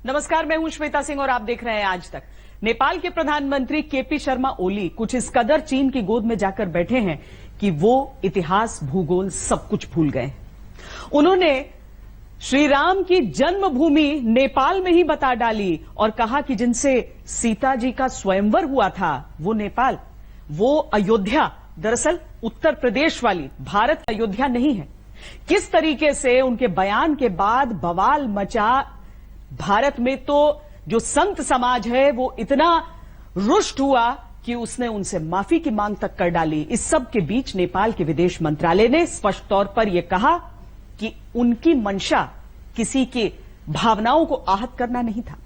नमस्कार, मैं हूं श्वेता सिंह और आप देख रहे हैं आज तक। नेपाल के प्रधानमंत्री केपी शर्मा ओली कुछ इस कदर चीन की गोद में जाकर बैठे हैं कि वो इतिहास भूगोल सब कुछ भूल गए। उन्होंने श्री राम की जन्मभूमि नेपाल में ही बता डाली और कहा कि जिनसे सीता जी का स्वयंवर हुआ था वो नेपाल, वो अयोध्या दरअसल उत्तर प्रदेश वाली भारत की अयोध्या नहीं है। किस तरीके से उनके बयान के बाद बवाल मचा भारत में, तो जो संत समाज है वो इतना रुष्ट हुआ कि उसने उनसे माफी की मांग तक कर डाली। इस सब के बीच नेपाल के विदेश मंत्रालय ने स्पष्ट तौर पर यह कहा कि उनकी मंशा किसी की भावनाओं को आहत करना नहीं था।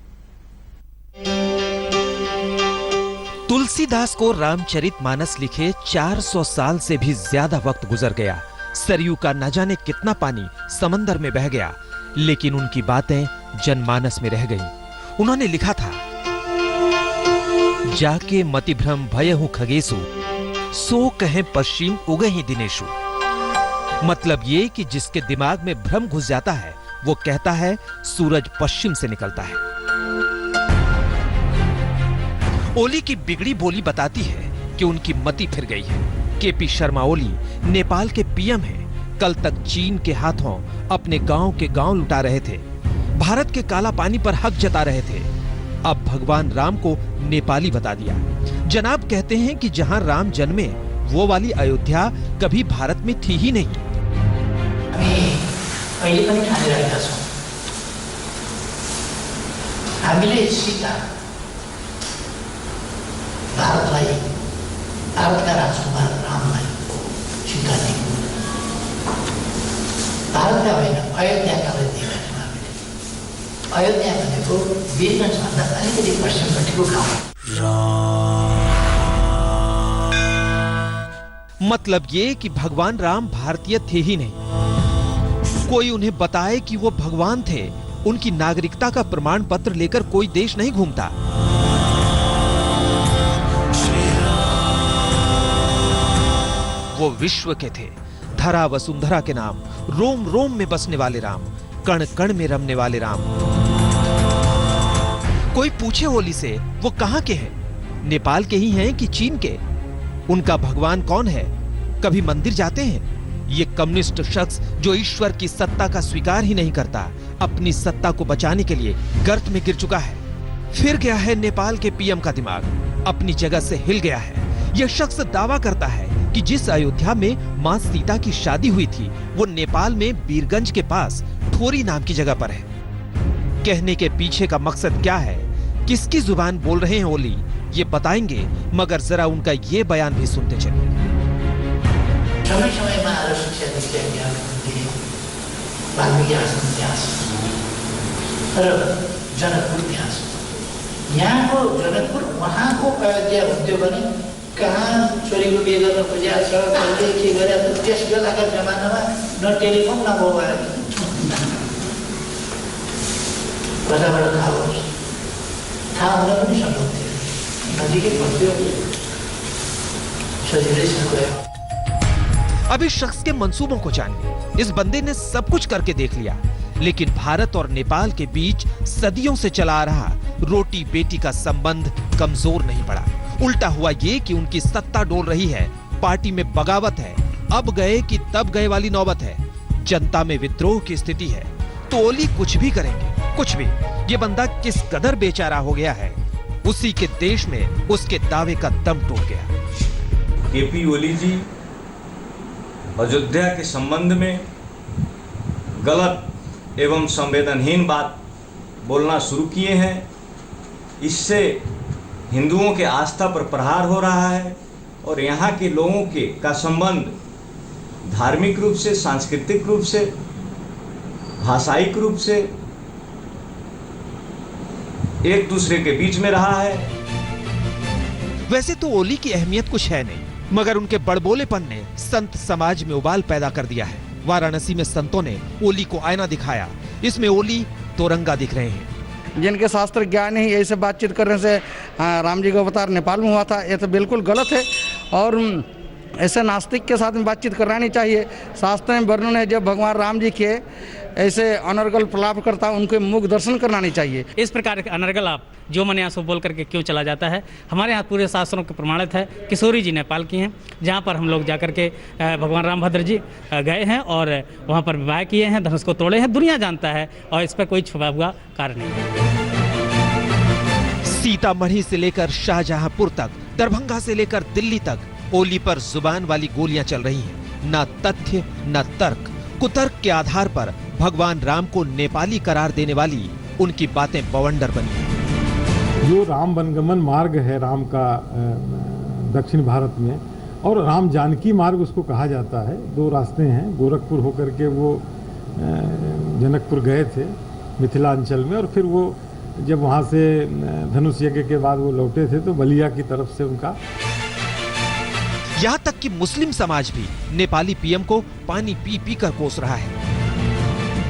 तुलसीदास को रामचरितमानस लिखे 400 साल से भी ज्यादा वक्त गुजर गया। सरयू का न जाने कितना पानी समंदर में बह गया, लेकिन उनकी बातें जनमानस में रह गईं। उन्होंने लिखा था, जाके मतिभ्रम भयहु खगेसु, सो कहें पश्चिम उगहि दिनेशु। मतलब ये कि जिसके दिमाग में भ्रम घुस जाता है वो कहता है सूरज पश्चिम से निकलता है। ओली की बिगड़ी बोली बताती है कि उनकी मति फिर गई है। केपी शर्मा ओली नेपाल के पीएम हैं। कल तक चीन के हाथों अपने गांव के गांव लुटा रहे थे, भारत के काला पानी पर हक जता रहे थे। अब भगवान राम को नेपाली बता दिया। जनाब कहते हैं कि जहां राम जन्मे वो वाली अयोध्या कभी भारत में थी ही नहीं। हामीले सीता भारतलाई, भारतका राजकुमार रामलाई सीता दिएको, भारतका होइन अयोध्याका दिएका छौँ हामीले। अयोध्या भनेको वीरगञ्जभन्दा अलिकति पश्चिमपट्टिको गाउँ। मतलब ये कि भगवान राम भारतीय थे ही नहीं। कोई उन्हें बताए कि वो भगवान थे। उनकी नागरिकता का प्रमाण पत्र लेकर कोई देश नहीं घूमता। वो विश्व के थे, धरा वसुंधरा के नाम, रोम रोम में बसने वाले राम, कण कण में रमने वाले राम। कोई पूछे ओली से वो कहां के हैं, नेपाल के ही हैं कि चीन के? उनका भगवान कौन है? कभी मंदिर जाते हैं? ये कम्युनिस्ट शख्स जो ईश्वर की सत्ता का स्वीकार ही नहीं करता, अपनी सत्ता को बचाने के लिए गर्त में गिर चुका है। फिर गया है नेपाल के पीएम का दिमाग, अपनी जगह से हिल गया है। यह शख्स दावा करता है कि जिस अयोध्या में मां सीता की शादी हुई थी वो नेपाल में बीरगंज के पास ठोरी नाम की जगह पर है। कहने के पीछे का मकसद क्या है, किसकी जुबान बोल रहे हैं ओली, ये बताएंगे, मगर जरा उनका ये बयान भी सुनते चलिए। समय समयमा आएर शिक्षा दीक्षा ज्ञान दिए, वाल्मीकि आश्रम इतिहास र जनकपुर इतिहास। यहाँको जनकपुर उहाँको अयोध्या हुन्थ्यो भने कहाँ छोरीको बिहे गर्न खोजेको छ, कहिले के गरेको छ, त्यस बेलाका जमानामा न टेलिफोन न मोबाइल, कताबाट थाहा होस्, थाहा हुन पनि सम्भव थियो, नजिकै पर्थ्यो, सजिलैसँग गयो। अब इस शख्स के मंसूबों को जानिए। इस बंदे ने सब कुछ करके देख लिया, लेकिन भारत और नेपाल के बीच सदियों से चला आ रहा रोटी बेटी का संबंध कमजोर नहीं पड़ा। उल्टा हुआ ये कि उनकी सत्ता डोल रही है, पार्टी में बगावत है, अब गए कि तब गए वाली नौबत है, जनता में विद्रोह की स्थिति है। तो ओली कुछ भी करेंगे, कुछ भी। ये बंदा किस कदर बेचारा हो गया है, उसी के देश में उसके दावे का दम टूट गया। केपी ओली जी अयोध्या के संबंध में गलत एवं संवेदनहीन बात बोलना शुरू किए हैं। इससे हिंदुओं के आस्था पर प्रहार हो रहा है और यहाँ के लोगों के का संबंध धार्मिक रूप से, सांस्कृतिक रूप से, भाषाई रूप से एक दूसरे के बीच में रहा है। वैसे तो ओली की अहमियत कुछ है नहीं, मगर उनके बड़बोलेपन ने संत समाज में उबाल पैदा कर दिया है। वाराणसी में संतों ने ओली को आईना दिखाया, इसमें ओली तोरंगा दिख रहे हैं। जिनके शास्त्र ज्ञान ही ऐसे बातचीत करने से राम जी का अवतार नेपाल में हुआ था, ये तो बिल्कुल गलत है। और ऐसे नास्तिक के साथ में बातचीत करना नहीं चाहिए। शास्त्र में वर्णन है, जब भगवान राम जी के ऐसे अनर्गल प्रलाप करता उनके मुख दर्शन करना नहीं चाहिए। इस प्रकार के अनर्गल आप जो मन यहाँ सो बोल करके क्यों चला जाता है। हमारे यहाँ पूरे शास्त्रों के प्रमाणित है। किशोरी जी नेपाल की हैं, जहाँ पर हम लोग जाकर के भगवान रामभद्र जी गए हैं और वहाँ पर विवाह किए हैं, धनुष को तोड़े हैं, दुनिया जानता है और इस पर कोई छुपा हुआ कारण नहीं है। सीतामढ़ी से लेकर शाहजहांपुर तक, दरभंगा से लेकर दिल्ली तक ओली पर जुबान वाली गोलियां चल रही हैं। न तथ्य न तर्क, कुतर्क के आधार पर भगवान राम को नेपाली करार देने वाली उनकी बातें बवंडर बनी। जो राम वनगमन मार्ग है राम का दक्षिण भारत में, और राम जानकी मार्ग उसको कहा जाता है। दो रास्ते हैं, गोरखपुर होकर के वो जनकपुर गए थे मिथिलांचल में, और फिर वो जब वहाँ से धनुष यज्ञ के बाद वो लौटे थे तो बलिया की तरफ से उनका। यहाँ तक कि मुस्लिम समाज भी नेपाली पीएम को पानी पी पी कर कोस रहा है।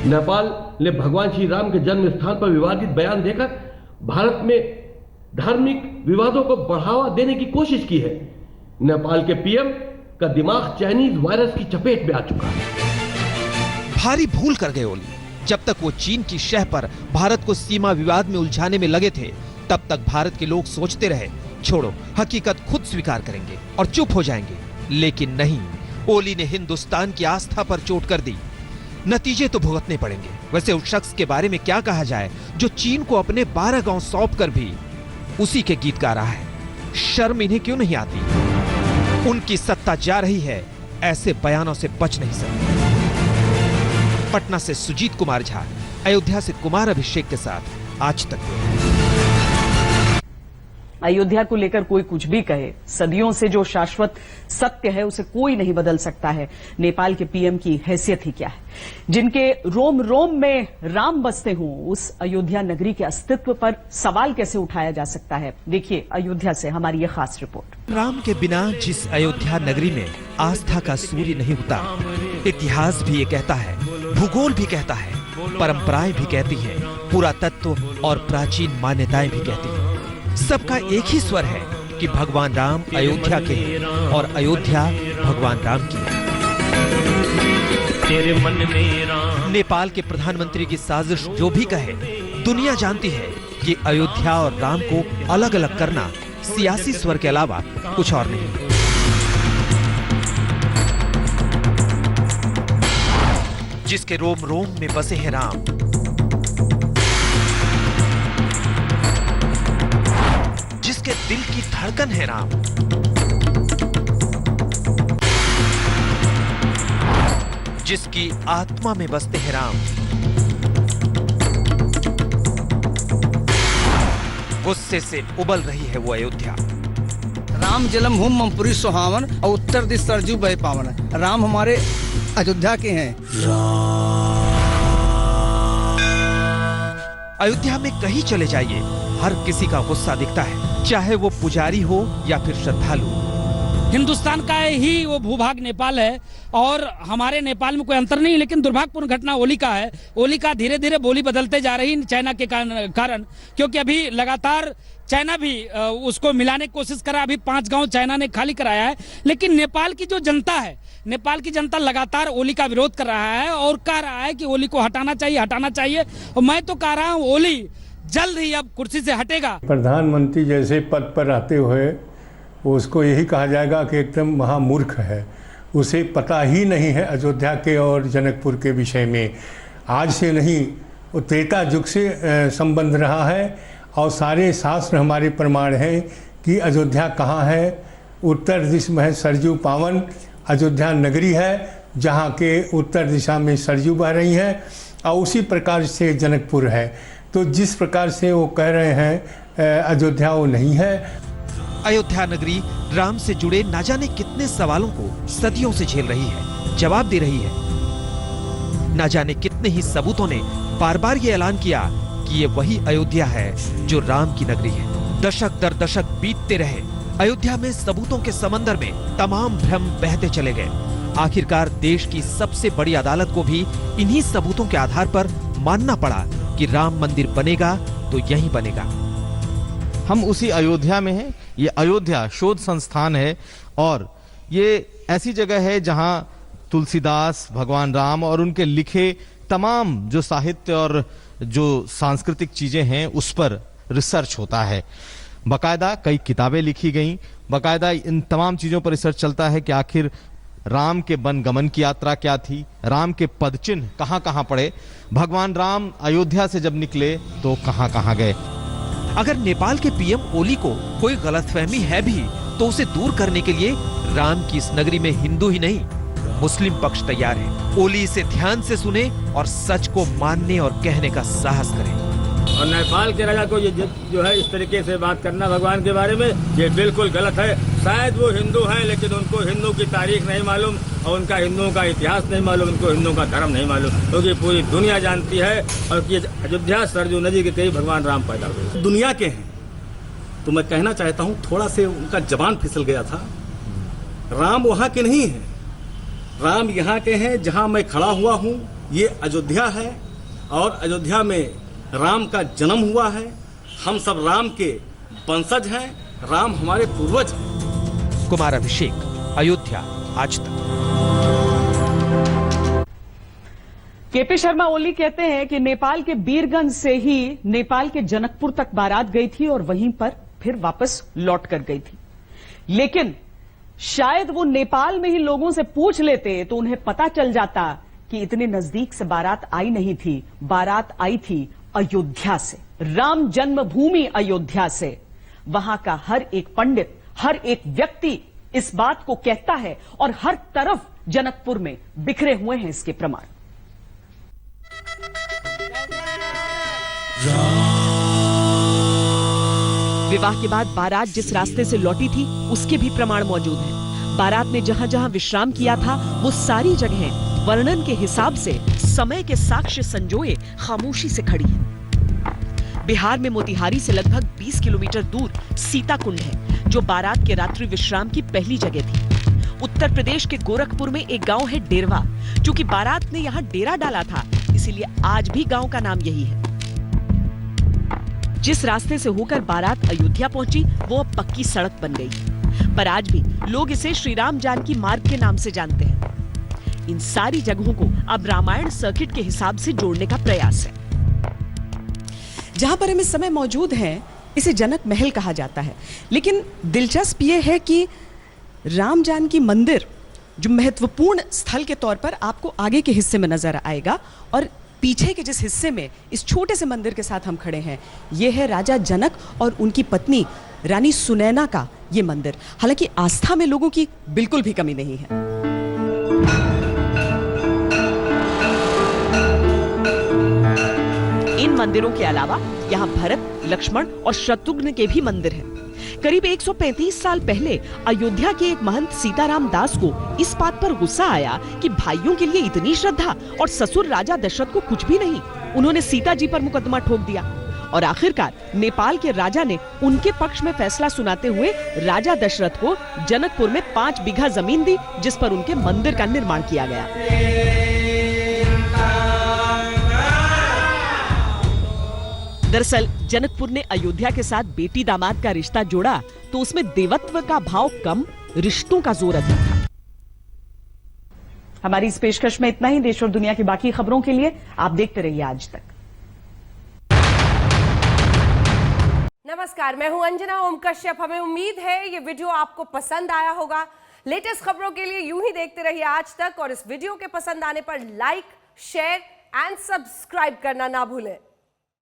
नेपाल ने भगवान श्री राम के जन्म स्थान पर विवादित बयान देकर भारत में धार्मिक विवादों को बढ़ावा देने की कोशिश की है। नेपाल के पीएम का दिमाग चाइनीज वायरस की चपेट में आ चुका है। भारी भूल कर गए ओली। जब तक वो चीन की शह पर भारत को सीमा विवाद में उलझाने में लगे थे, तब तक भारत के लोग सोचते रहे छोड़ो, हकीकत खुद स्वीकार करेंगे और चुप हो जाएंगे। लेकिन नहीं, ओली ने हिंदुस्तान की आस्था पर चोट कर दी। नतीजे तो भुगतने पड़ेंगे। वैसे उस शख्स के बारे में क्या कहा जाए जो चीन को अपने 12 गांव सौंप कर भी उसी के गीत गा रहा है। शर्म इन्हें क्यों नहीं आती? उनकी सत्ता जा रही है, ऐसे बयानों से बच नहीं सकते। पटना से सुजीत कुमार झा, अयोध्या से कुमार अभिषेक के साथ आज तक। अयोध्या को लेकर कोई कुछ भी कहे, सदियों से जो शाश्वत सत्य है उसे कोई नहीं बदल सकता है। नेपाल के पीएम की हैसियत ही क्या है? जिनके रोम रोम में राम बसते हों, उस अयोध्या नगरी के अस्तित्व पर सवाल कैसे उठाया जा सकता है? देखिए अयोध्या से हमारी ये खास रिपोर्ट। राम के बिना जिस अयोध्या नगरी में आस्था का सूर्य नहीं उगता, इतिहास भी ये कहता है, भूगोल भी कहता है, परंपराएं भी कहती है, पुरातत्व और प्राचीन मान्यताएं भी कहती हैं। सबका एक ही स्वर है कि भगवान राम अयोध्या के हैं और अयोध्या भगवान राम की है। तेरे मन में राम। नेपाल के प्रधानमंत्री की साजिश जो भी कहे, दुनिया जानती है कि अयोध्या और राम को अलग अलग करना सियासी स्वर के अलावा कुछ और नहीं। जिसके रोम रोम में बसे हैं राम, जिसके दिल की धड़कन है राम, जिसकी आत्मा में बसते हैं राम, गुस्से से उबल रही है वो अयोध्या। राम जन्म भूमि ममपुरी सुहावन और उत्तर दिश सरजू बह पावन। राम हमारे अयोध्या के हैं। अयोध्या में कहीं चले जाइए, हर किसी का गुस्सा दिखता है, चाहे वो पुजारी हो या फिर श्रद्धालु। हिंदुस्तान का ही वो भूभाग नेपाल है और हमारे नेपाल में कोई अंतर नहीं, लेकिन दुर्भाग्यपूर्ण घटना ओली का है। ओली का धीरे धीरे बोली बदलते जा रही चाइना के कारण, क्योंकि अभी लगातार चाइना भी उसको मिलाने की कोशिश करा। अभी 5 गांव चाइना ने खाली कराया है, लेकिन नेपाल की जो जनता है, नेपाल की जनता लगातार ओली का विरोध कर रहा है और कह रहा है कि ओली को हटाना चाहिए। और मैं तो कह रहा हूँ ओली जल्द ही अब कुर्सी से हटेगा। प्रधानमंत्री जैसे पद पर रहते हुए उसको यही कहा जाएगा कि एकदम महामूर्ख है। उसे पता ही नहीं है अयोध्या के और जनकपुर के विषय में। आज से नहीं, वो त्रेता युग से संबंध रहा है और सारे शास्त्र हमारे प्रमाण हैं कि अयोध्या कहाँ है। उत्तर दिशा में सरजू पावन अयोध्या नगरी है, जहाँ के उत्तर दिशा में सरजू बह रही है, और उसी प्रकार से जनकपुर है। तो जिस प्रकार से वो कह रहे हैं अयोध्या वो नहीं है। अयोध्या नगरी राम से जुड़े ना जाने कितने सवालों को सदियों से झेल रही है, जवाब दे रही है। ना जाने कितने ही सबूतों ने बार बार ये ऐलान किया कि ये वही अयोध्या है जो राम की नगरी है। दशक दर दशक बीतते रहे, अयोध्या में सबूतों के समंदर में तमाम भ्रम बहते चले गए। आखिरकार देश की सबसे बड़ी अदालत को भी इन्हीं सबूतों के आधार पर मानना पड़ा कि राम मंदिर बनेगा तो यहीं बनेगा। हम उसी अयोध्या में हैं। ये अयोध्या शोध संस्थान है और ये ऐसी जगह है जहां तुलसीदास, भगवान राम और उनके लिखे तमाम जो साहित्य और जो सांस्कृतिक चीजें हैं उस पर रिसर्च होता है। बाकायदा कई किताबें लिखी गई, बाकायदा इन तमाम चीजों पर रिसर्च चलता है कि आखिर राम के वन गमन की यात्रा क्या थी, राम के पदचिन्ह कहां कहां पड़े, भगवान राम अयोध्या से जब निकले तो कहां कहां गए। अगर नेपाल के पीएम ओली को कोई गलतफहमी है भी तो उसे दूर करने के लिए राम की इस नगरी में हिंदू ही नहीं मुस्लिम पक्ष तैयार है। ओली इसे ध्यान से सुने और सच को मानने और कहने का साहस करें। और नेपाल के राजा को ये जो है इस तरीके से बात करना भगवान के बारे में, ये बिल्कुल गलत है। शायद वो हिंदू हैं लेकिन उनको हिंदू की तारीख नहीं मालूम और उनका हिंदुओं का इतिहास नहीं मालूम, उनको हिंदुओं का धर्म नहीं मालूम, क्योंकि पूरी दुनिया जानती है और कि अयोध्या सरजू नदी के करीब भगवान राम पैदा हुए। दुनिया के हैं तो मैं कहना चाहता हूँ थोड़ा से उनका जबान फिसल गया था। राम वहाँ के नहीं है, राम यहाँ के हैं जहाँ मैं खड़ा हुआ हूँ। ये अयोध्या है और अयोध्या में राम का जन्म हुआ है। हम सब राम के वंशज हैं, राम हमारे पूर्वज हैं। कुमार अभिषेक, अयोध्या, आज तक। केपी शर्मा ओली कहते हैं कि नेपाल के बीरगंज से ही नेपाल के जनकपुर तक बारात गई थी और वहीं पर फिर वापस लौट कर गई थी। लेकिन शायद वो नेपाल में ही लोगों से पूछ लेते तो उन्हें पता चल जाता कि इतने नजदीक से बारात आई नहीं थी, बारात आई थी अयोध्या से, राम जन्मभूमि अयोध्या से। वहां का हर एक पंडित, हर एक व्यक्ति इस बात को कहता है और हर तरफ जनकपुर में बिखरे हुए हैं इसके प्रमाण। विवाह के बाद बारात जिस रास्ते से लौटी थी उसके भी प्रमाण मौजूद हैं। बारात ने जहां जहां विश्राम किया था वो सारी जगहें वर्णन के हिसाब से समय के साक्ष्य संजोए खामोशी से खड़ी है। बिहार में मोतिहारी से लगभग 20 किलोमीटर दूर सीताकुंड है जो बारात के रात्रि विश्राम की पहली जगह थी। उत्तर प्रदेश के गोरखपुर में एक गांव है डेरवा। चूंकि बारात ने यहाँ डेरा डाला था इसीलिए आज भी गांव का नाम यही है। जिस रास्ते से होकर बारात अयोध्या पहुंची वो अब पक्की सड़क बन गई, पर आज भी लोग इसे श्री राम जानकी मार्ग के नाम से जानते हैं। इन सारी जगहों को अब रामायण सर्किट के हिसाब से जोड़ने का प्रयास है। जहां पर हम इस समय मौजूद हैं इसे जनक महल कहा जाता है, लेकिन दिलचस्प ये है कि राम जानकी मंदिर जो महत्वपूर्ण स्थल के तौर पर आपको आगे के हिस्से में नजर आएगा और पीछे के जिस हिस्से में इस छोटे से मंदिर के साथ हम खड़े हैं ये है राजा जनक और उनकी पत्नी रानी सुनैना का ये मंदिर। हालांकि आस्था में लोगों की बिल्कुल भी कमी नहीं है। इन मंदिरों के अलावा यहाँ भरत, लक्ष्मण और शत्रुघ्न के भी मंदिर हैं। करीब 135 साल पहले अयोध्या के एक महंत सीताराम दास को इस बात पर गुस्सा आया कि भाइयों के लिए इतनी श्रद्धा और ससुर राजा दशरथ को कुछ भी नहीं। उन्होंने सीता जी पर मुकदमा ठोक दिया और आखिरकार नेपाल के राजा ने उनके पक्ष में फैसला सुनाते हुए राजा दशरथ को जनकपुर में 5 बीघा जमीन दी जिस पर उनके मंदिर का निर्माण किया गया। दरअसल जनकपुर ने अयोध्या के साथ बेटी दामाद का रिश्ता जोड़ा तो उसमें देवत्व का भाव कम, रिश्तों का जोर अधिक था। हमारी इस पेशकश में इतना ही। देश और दुनिया की बाकी खबरों के लिए आप देखते रहिए आज तक। नमस्कार, मैं हूं अंजना ओम कश्यप। हमें उम्मीद है ये वीडियो आपको पसंद आया होगा। लेटेस्ट खबरों के लिए यूं ही देखते रहिए आज तक और इस वीडियो के पसंद आने पर लाइक, शेयर एंड सब्सक्राइब करना ना भूलें।